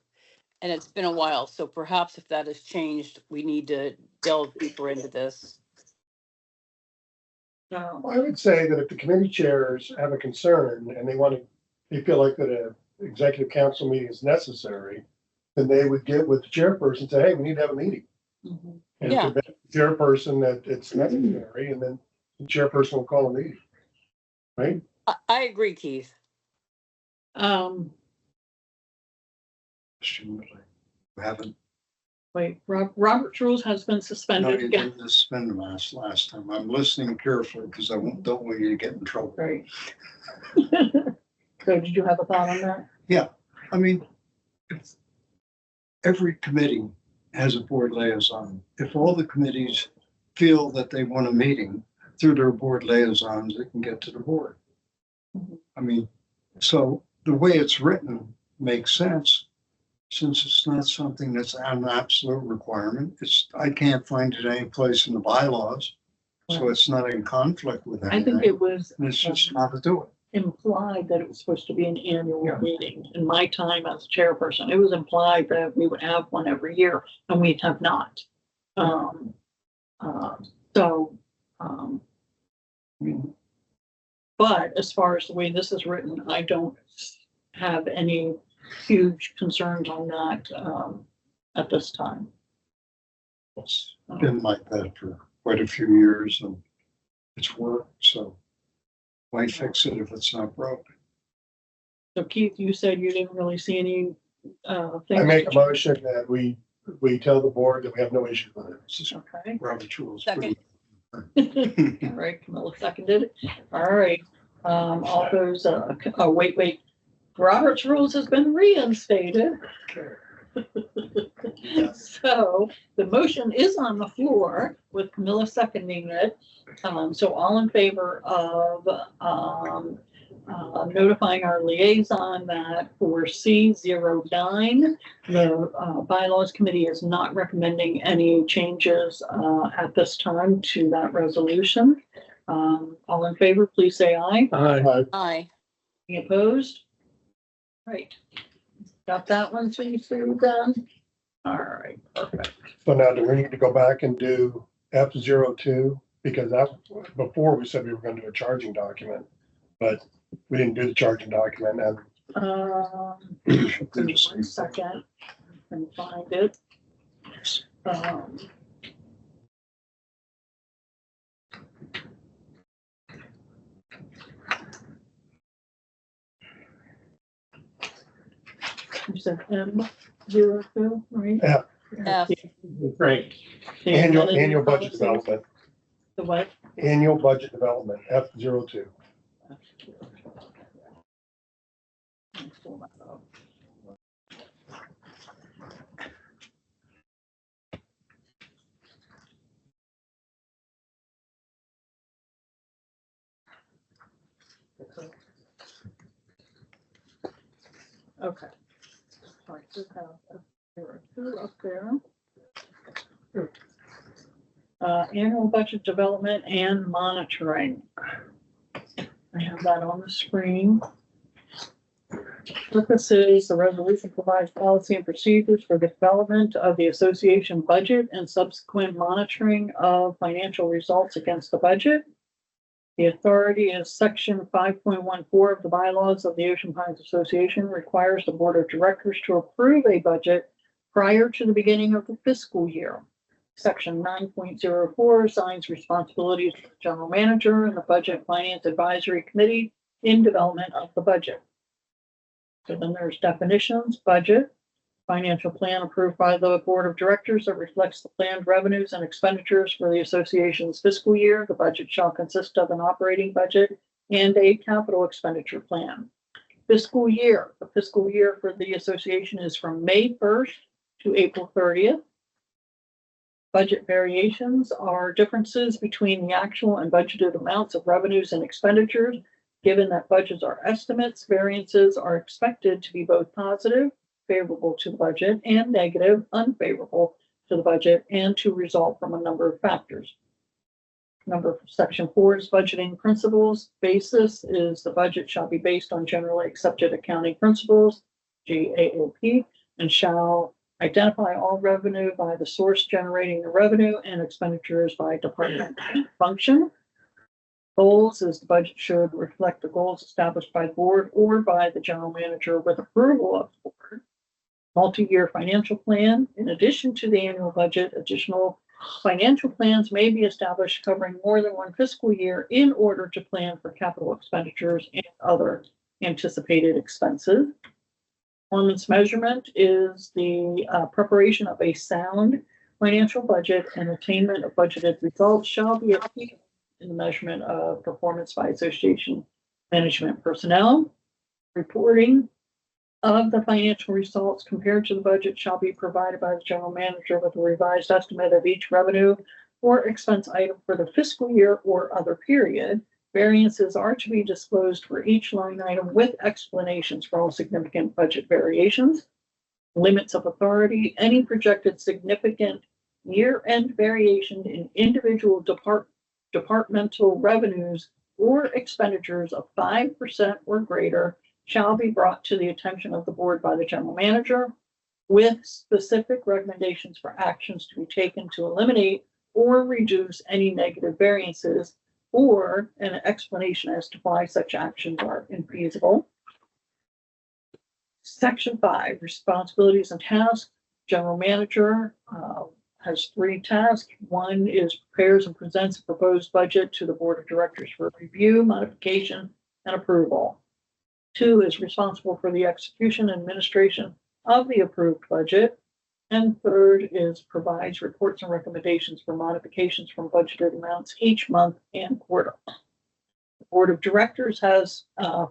and it's been a while, so perhaps if that has changed, we need to delve deeper into this. So, I would say that if the committee chairs have a concern and they feel like that a executive council meeting is necessary, then they would get with the chairperson and say, hey, we need to have a meeting. mhm. And Yeah. convince the chairperson that it's necessary, and then the chairperson will call a meeting. Right? I agree, Keith. question, but I haven't. Wait, Robert's rules has been No, suspended you again. didn't suspend them last time. I'm listening carefully because I don't want you to get in trouble. Right. So did you have a thought on that? I mean, if every committee has a board liaison. If all the committees feel that they want a meeting through their board liaisons, they can get to the board. Mhm. I mean, so the way it's written makes sense. Since it's not something that's an absolute requirement, I can't find it any place in the bylaws. So it's not in conflict with I anything. think it was And it's just how to do it. implied that it was supposed to be an annual Yeah. meeting. In my time as chairperson, it was implied that we would have one every year, and we have not. So, I mean, but as far as the way this is written, I don't have any huge concerns on that at this time. it's been like that for quite a few years and it's worked, so why fix it if it's not broken? So Keith, you said you didn't really see any things. I make a motion that we tell the board that we have no issue with it. This is Okay. Robert's rules. Second. All right, Camilla seconded. All right. All those, wait. Robert's rules has been reinstated. So the motion is on the floor with Camilla seconding it. So all in favor of notifying our liaison that for C09, the Bylaws Committee is not recommending any changes at this time to that resolution. All in favor, please say aye. Aye. Any opposed? Right. Got that one through then? All right, perfect. So now do we need to go back and do F02? Because that, before we said we were going to do a charging document, but we didn't do the charging document and Give me 1 second. I can find it. You said M02, right? Yeah. F. Right. annual budget Policies. development, The what? annual budget development, F02. Let's pull that up. Okay. All right, so have two up there. Annual budget development and monitoring. I have that on the screen. Purposes, the resolution provides policy and procedures for the development of the association budget and subsequent monitoring of financial results against the budget. The authority is section 5.14 of the bylaws of the Ocean Pines Association requires the board of directors to approve a budget prior to the beginning of the fiscal year. Section 9.04 assigns responsibilities to the general manager and the Budget Finance Advisory Committee in development of the budget. So then there's definitions, budget, financial plan approved by the board of directors that reflects the planned revenues and expenditures for the association's fiscal year. The budget shall consist of an operating budget and a capital expenditure plan. Fiscal year, the fiscal year for the association is from May 1st to April 30th. Budget variations are differences between the actual and budgeted amounts of revenues and expenditures. Given that budgets are estimates, variances are expected to be both positive, favorable to the budget, and negative, unfavorable to the budget, and to result from a number of factors. Section 4 is budgeting principles. Basis is the budget shall be based on generally accepted accounting principles, GAAP, and shall identify all revenue by the source generating the revenue and expenditures by department function. Goals is the budget should reflect the goals established by the board or by the general manager with approval of the board. Multi-year financial plan. In addition to the annual budget, additional financial plans may be established covering more than one fiscal year in order to plan for capital expenditures and other anticipated expenses. Performance measurement is the preparation of a sound financial budget, and attainment of budgeted results shall be a key in the measurement of performance by association management personnel. Reporting of the financial results compared to the budget shall be provided by the general manager with a revised estimate of each revenue or expense item for the fiscal year or other period. Variances are to be disclosed for each line item with explanations for all significant budget variations. Limits of authority, any projected significant year-end variation in individual departmental revenues or expenditures of 5% or greater shall be brought to the attention of the board by the general manager, with specific recommendations for actions to be taken to eliminate or reduce any negative variances, or an explanation as to why such actions are infeasible. Section 5, responsibilities and tasks. General manager has 3 tasks. 1 is prepares and presents a proposed budget to the board of directors for review, modification, and approval. 2 is responsible for the execution and administration of the approved budget. And 3rd is provides reports and recommendations for modifications from budgeted amounts each month and quarter. The board of directors has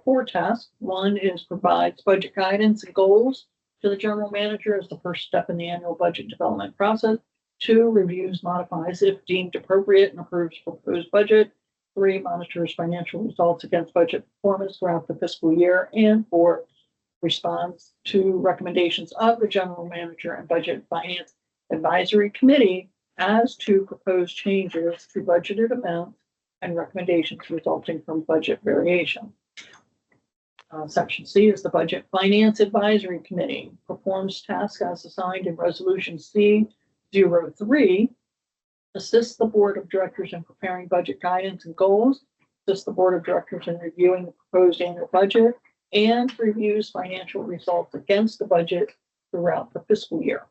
4 tasks. 1 is provides budget guidance and goals to the general manager as the first step in the annual budget development process. 2, reviews, modifies if deemed appropriate, and approves proposed budget. 3, monitors financial results against budget performance throughout the fiscal year. And 4, responds to recommendations of the general manager and budget finance advisory committee as to proposed changes to budgeted amounts and recommendations resulting from budget variation. Section C is the budget finance advisory committee, performs tasks as assigned in resolution C03, assists the board of directors in preparing budget guidance and goals, assists the board of directors in reviewing the proposed annual budget, and reviews financial results against the budget throughout the fiscal year.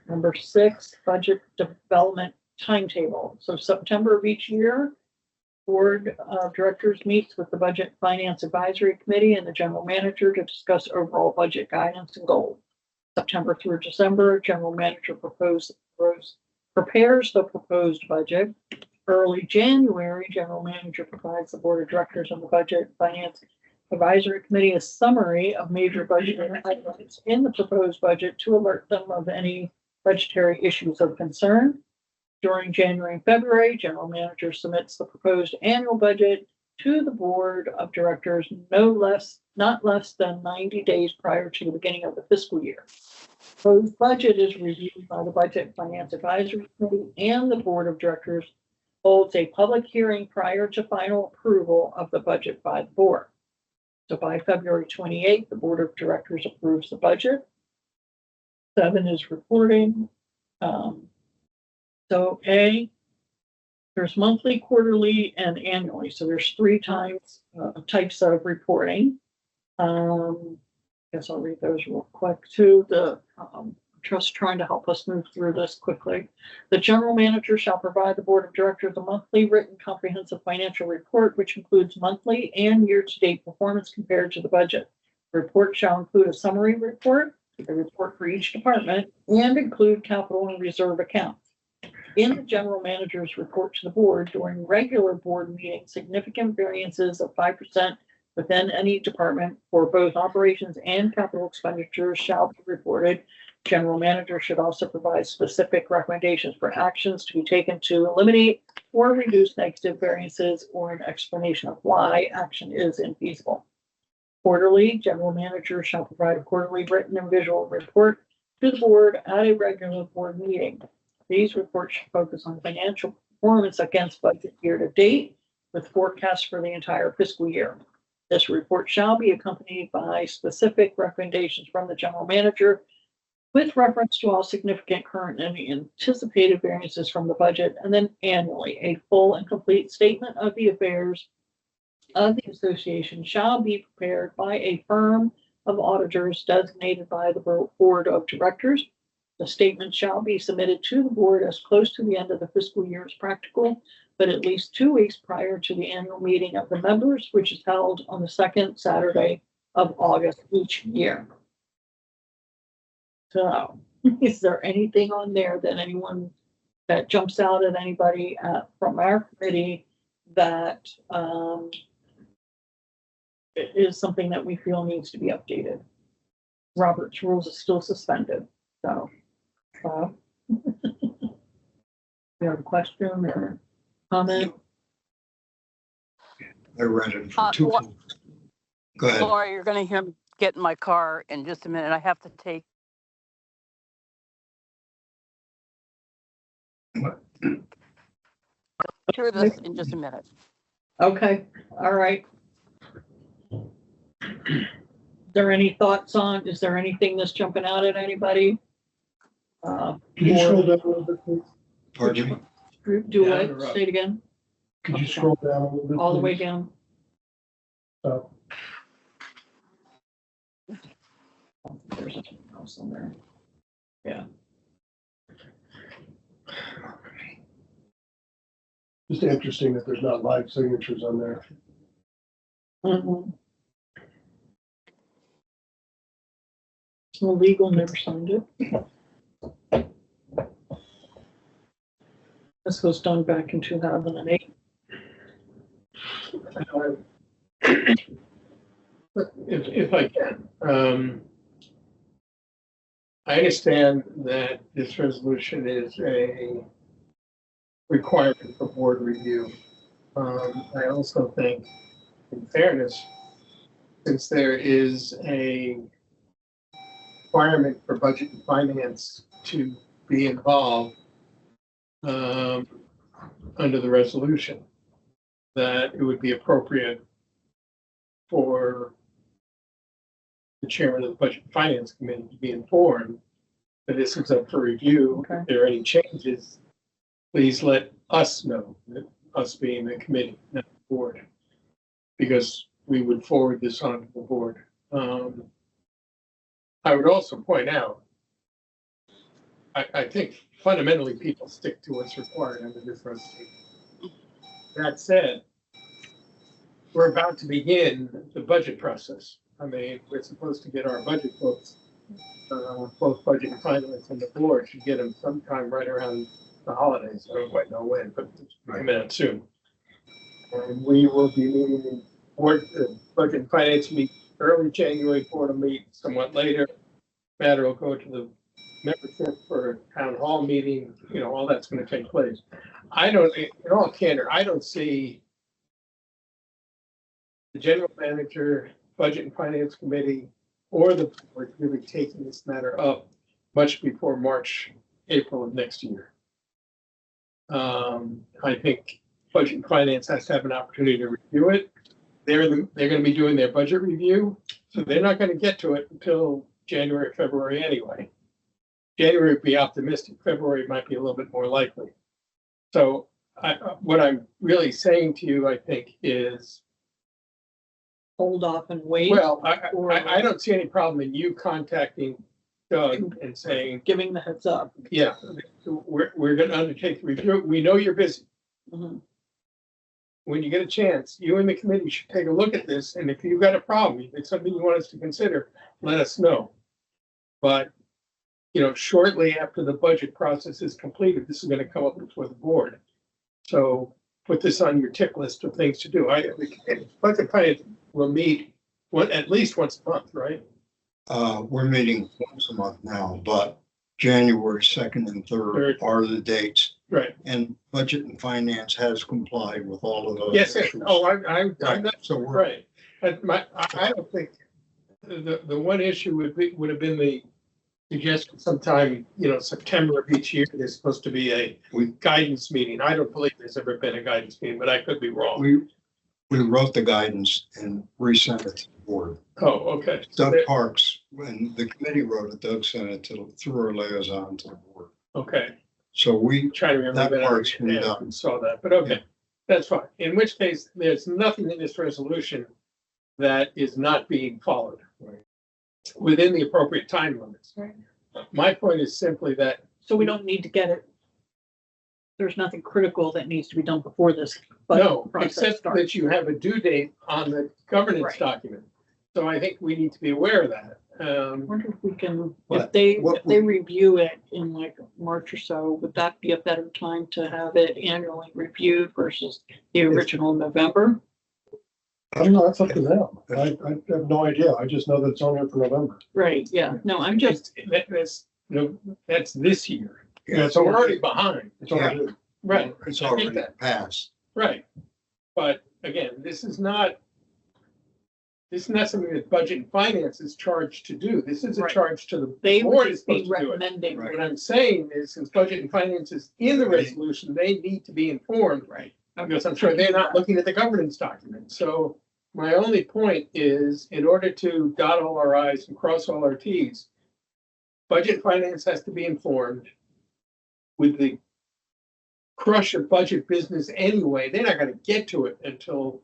Number 6, budget development timetable. So September of each year, board of directors meets with the budget finance advisory committee and the general manager to discuss overall budget guidance and goals. September through December, general manager prepares the proposed budget. Early January, general manager provides the board of directors and the budget finance advisory committee a summary of major budget items in the proposed budget to alert them of any budgetary issues of concern. During January and February, general manager submits the proposed annual budget to the board of directors not less than 90 days prior to the beginning of the fiscal year. Proposed budget is reviewed by the budget finance advisory committee, and the board of directors holds a public hearing prior to final approval of the budget by the board. So by February 28th, the board of directors approves the budget. 7 is reporting. So A, there's monthly, quarterly, and annually. So there's 3 types of reporting. I guess I'll read those real quick too. The just trying to help us move through this quickly. The general manager shall provide the board of directors a monthly written comprehensive financial report, which includes monthly and year-to-date performance compared to the budget. The report shall include a summary report, a report for each department, and include capital and reserve accounts. In the general manager's report to the board during regular board meetings, significant variances of 5% within any department for both operations and capital expenditures shall be reported. General manager should also provide specific recommendations for actions to be taken to eliminate or reduce negative variances, or an explanation of why action is infeasible. Quarterly, general manager shall provide a quarterly written and visual report to the board at a regular board meeting. These reports should focus on financial performance against budget year to date, with forecasts for the entire fiscal year. This report shall be accompanied by specific recommendations from the general manager with reference to all significant current and anticipated variances from the budget, and then annually, a full and complete statement of the affairs of the association shall be prepared by a firm of auditors designated by the board of directors. The statement shall be submitted to the board as close to the end of the fiscal year as practical, but at least 2 weeks prior to the annual meeting of the members, which is held on the 2nd Saturday of August each year. So, is there anything on there that jumps out at anybody from our committee that is something that we feel needs to be updated? Robert's rules is still suspended, so. You have a question or comment? I read it for two. Laura- Go ahead. Laura, you're gonna hear me get in my car in just a minute. I have to take. Through this in just a minute. Okay, all right. Is there anything that's jumping out at anybody? Could you scroll down a little bit, please? Pardon me? Do Down it, or up? say it again, Could you scroll down a little bit? all the way please? down. Oh, There's something else on there. Yeah. just interesting that there's not live signatures on there. Mhm. Well, legal never signed it. This was done back in 2008. If I can, I understand that this resolution is a requirement for board review. I also think, in fairness, since there is a requirement for budget and finance to be involved under the resolution, that it would be appropriate for the chairman of the Budget and Finance Committee to be informed that this is up for review. Okay. If there are any changes, please let us know, us being the committee, not the board, because we would forward this on to the board. I would also point out, I think fundamentally people stick to what's required under this resolution. That said, we're about to begin the budget process. I mean, we're supposed to get our budget books, both budget and finance, and the board should get them sometime right around the holidays. I don't quite know when, but it's coming out soon. And we will be meeting the board, budget and finance meet early January, board will meet somewhat later. Matter will go to the membership for a town hall meeting, all that's going to take place. In all candor, I don't see the general manager, budget and finance committee, or the board really taking this matter up much before March, April of next year. I think budget and finance has to have an opportunity to review it. They're going to be doing their budget review, so they're not going to get to it until January, February anyway. January would be optimistic. February might be a little bit more likely. So what I'm really saying to you, I think, is Hold off and wait. well, I don't see any problem in you contacting Doug and saying, Giving the heads up. yeah, we're going to undertake the review. We know you're busy. Mhm. When you get a chance, you and the committee should take a look at this. And if you've got a problem, if it's something you want us to consider, let us know. But, shortly after the budget process is completed, this is going to come up before the board. So put this on your tick list of things to do. The budget finance will meet at least once a month, right? We're meeting once a month now, but January 2nd and 3rd are the dates. Right. And budget and finance has complied with all of those. Yes. issues. Oh, I'm not So we're right. I don't think the one issue would have been the suggestion sometime, September of each year, there's supposed to be a guidance meeting. I don't believe there's ever been a guidance meeting, but I could be wrong. we wrote the guidance and resent it to the board. Oh, okay. Doug Parks, when the committee wrote it, Doug sent it through our liaison to the board. Okay. So we, Trying to remember that part's been I done. saw that, but okay, that's fine. In which case, there's nothing in this resolution that is not being followed within the appropriate time limits. Right. My point is simply that So we don't need to get it. There's nothing critical that needs to be done before this no, budget process except starts. that you have a due date on the governance Right. document. So I think we need to be aware of that. I wonder if we can, But if what they we- review it in like March or so, would that be a better time to have it annually reviewed versus the original November? I don't know, that's up to them. I have no idea. I just know that it's on here for November. Right, yeah, no, I'm just, That's this year. Yeah, So we're already behind. It's already due. Right, It's I think already that- passed. right. But again, this is not something that Budget and Finance is charged to do. This is a Right. charge to the they board would is just be supposed to do it. recommending. Right. What I'm saying is, since Budget and Finance is in the Right. resolution, they need to be informed. Right. Because I'm sure they're not looking at the governance document. So my only point is, in order to dot all our i's and cross all our t's, Budget and Finance has to be informed. With the crush of budget business anyway, they're not gonna get to it until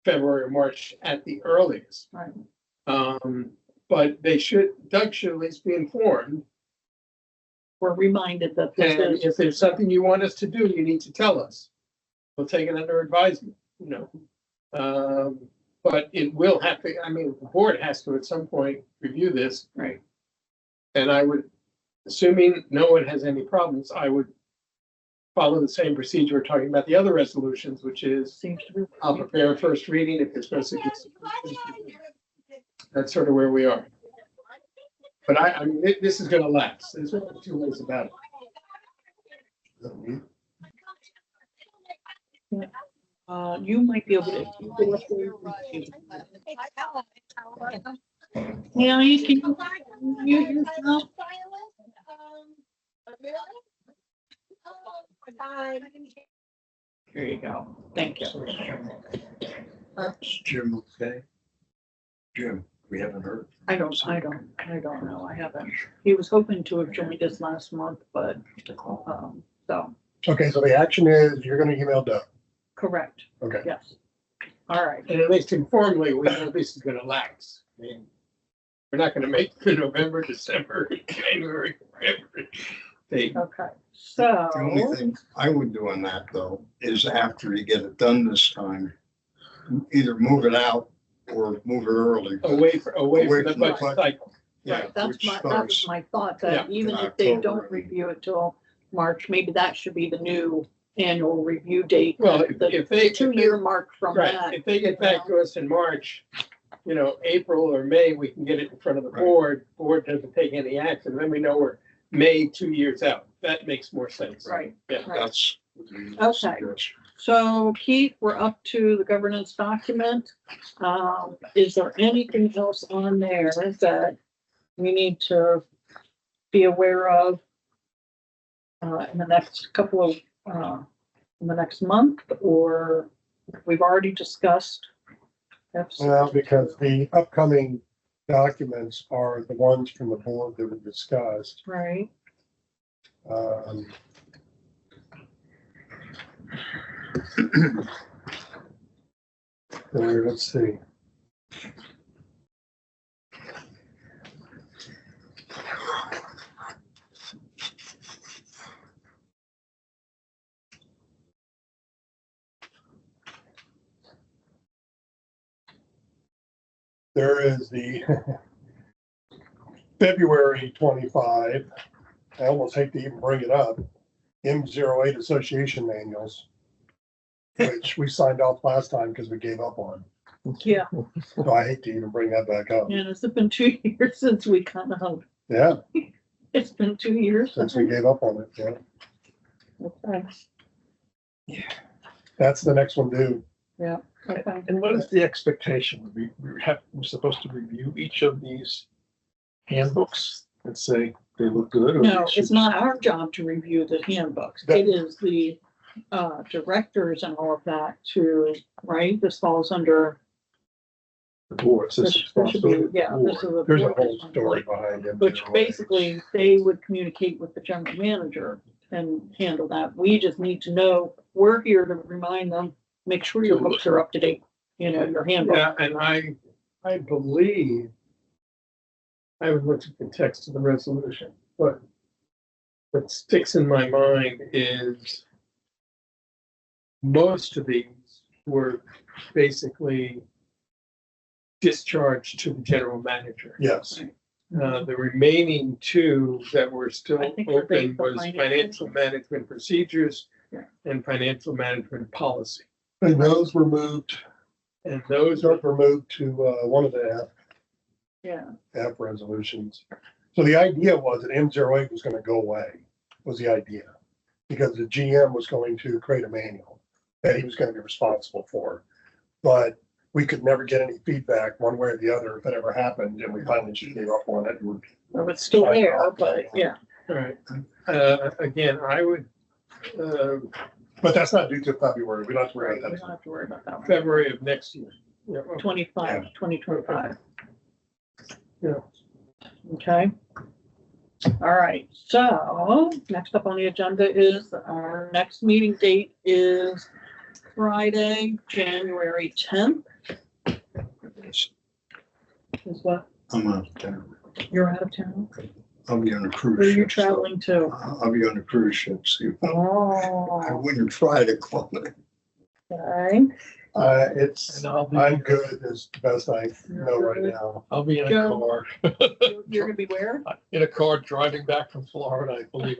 February or March at the earliest. Right. But Doug should at least be informed. We're reminded that And this if is, there's something you want us to do, you need to tell us. We'll take it under advisement, But it will have to, the board has to at some point review this. right, And I would, assuming no one has any problems, I would follow the same procedure we're talking about the other resolutions, which is seems to be. I'll prepare a first reading if there's no suggestions. That's sort of where we are. But this is gonna last. There's no two ways about it. You might be able to. Yeah, you can mute yourself. Here you go. Thank you. Is Jim okay? Jim, we haven't heard. I don't know. I haven't. He was hoping to have joined us last month, but, so, Okay, so the action is you're gonna email Doug. correct. Okay. Yes. All right. And at least informally, we know this is gonna last. We're not gonna make the November, December, January, February date. Okay. The only So, thing I would do on that though, is after you get it done this time, either move it out or move it early. Away from the from budget the cycle. right, that was starts my thought, that Yeah, even in if they October. don't review it till March, maybe that should be the new annual review date. Well, The if they. 2-year mark from Right, that. if they get back to us in March, April or May, we can get it in front of the board. Board doesn't take any action, then we know we're May 2 years out. That makes more sense. Right. Yeah. Right. That's. Okay. So Keith, we're up to the governance document. Is there anything else on there that we need to be aware of in the next couple of, in the next month, or we've already discussed? Well, because the upcoming documents are the ones from the board that we discussed. Right, Let's see. There is the February 25. I almost hate to even bring it up. M08 Association manuals, which we signed off last time because we gave up on. yeah, So I hate to even bring that back up. and has it been 2 years since we kind of, Yeah, it's been 2 years? since we gave up on it. Yeah, Okay, that's the next one due. okay. And what is the expectation? We're supposed to review each of these handbooks and say they look good? or No, they it's should- not our job to review the handbooks. That- It is the directors and all of that to, right? This falls under, The board, it's this this should be, responsibility. of the yeah, this board. is a. There's a board whole story responsibility, behind it. which basically they would communicate with the general manager and handle that. We just need to know, we're here to remind them, make sure your books are up to date, your handbook. Yeah, and I believe, I haven't looked at the text of the resolution, but what sticks in my mind is most of these were basically discharged to the general manager. Yes, The remaining two that were still I think they're open based on was financial. financial management procedures Yeah. and financial management policy. and those were moved, And those those are, were moved to one of the Yeah, F resolutions. So the idea was that M08 was gonna go away, was the idea. Because the GM was going to create a manual that he was gonna be responsible for. But we could never get any feedback one way or the other if it ever happened, and we finally just gave up on it. well, it's still there, but yeah. all right. Again, I would, But that's not due to February. We don't have to worry We about don't that. have to worry about that one. February of next year. Yeah, okay. 2025. Yeah. Okay. All right, so next up on the agenda is our next meeting date is Friday, January 10th. Is what, I'm out of town. you're out of town? I'll be on a cruise ship. Where are you so traveling to? I'll be on a cruise ship, so I Oh, wouldn't try to call it. okay. It's, And I'll be, I'm good as best I know right now. I'll be in a Joe. car, You're gonna be where? in a car driving back from Florida, I believe.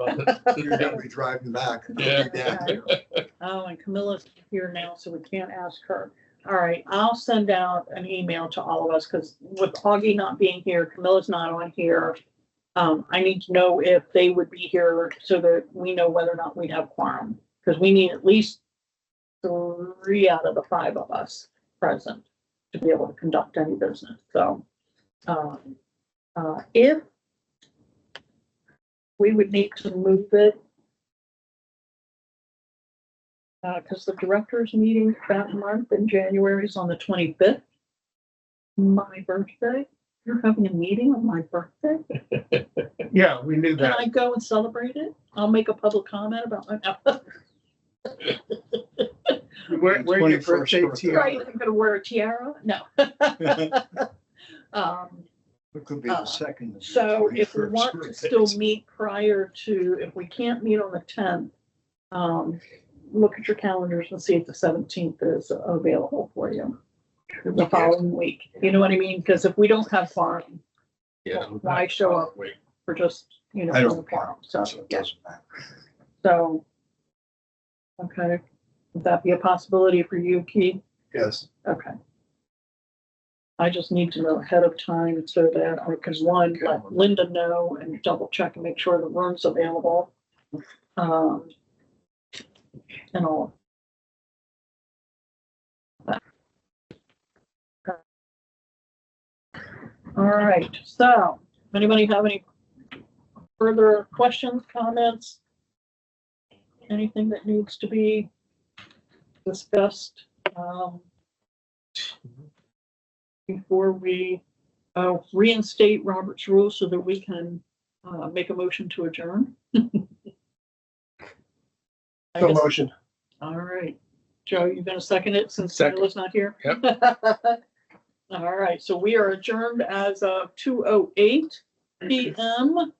You're gonna be driving back. I'll be Yeah. down there. Oh, and Camilla's here now, so we can't ask her. All right, I'll send out an email to all of us, because with Augie not being here, Camilla's not on here. I need to know if they would be here so that we know whether or not we have quorum, because we need at least 3 out of the 5 of us present to be able to conduct any business. So, if we would need to move it, because the directors meeting that month in January is on the 25th. My birthday. You're having a meeting on my birthday? Yeah, we knew Can that. I go and celebrate it? I'll make a public comment about my. Where your 21st birthday birthday. tiara? Right, I'm gonna wear a tiara? No. It could be the second. So if we 21st want to birthday. still meet prior to, if we can't meet on the 10th, look at your calendars and see if the 17th is available for you. The following week, you know what I mean? Because if we don't have quorum, Yeah. why show up for just, I for the don't quorum? count, So, so it yeah, doesn't matter. so. Okay, would that be a possibility for you, Keith? Yes. Okay. I just need to know ahead of time so that I can, one, let Linda know and double check and make sure the room's available. And all. All right, so, anybody have any further questions, comments? Anything that needs to be discussed, before we, reinstate Robert's rules so that we can, make a motion to adjourn? I So guess- motion. All right, Joe, you gonna second it since Second. Mila's not here? Yep. All right, so we are adjourned as of 2:08 PM.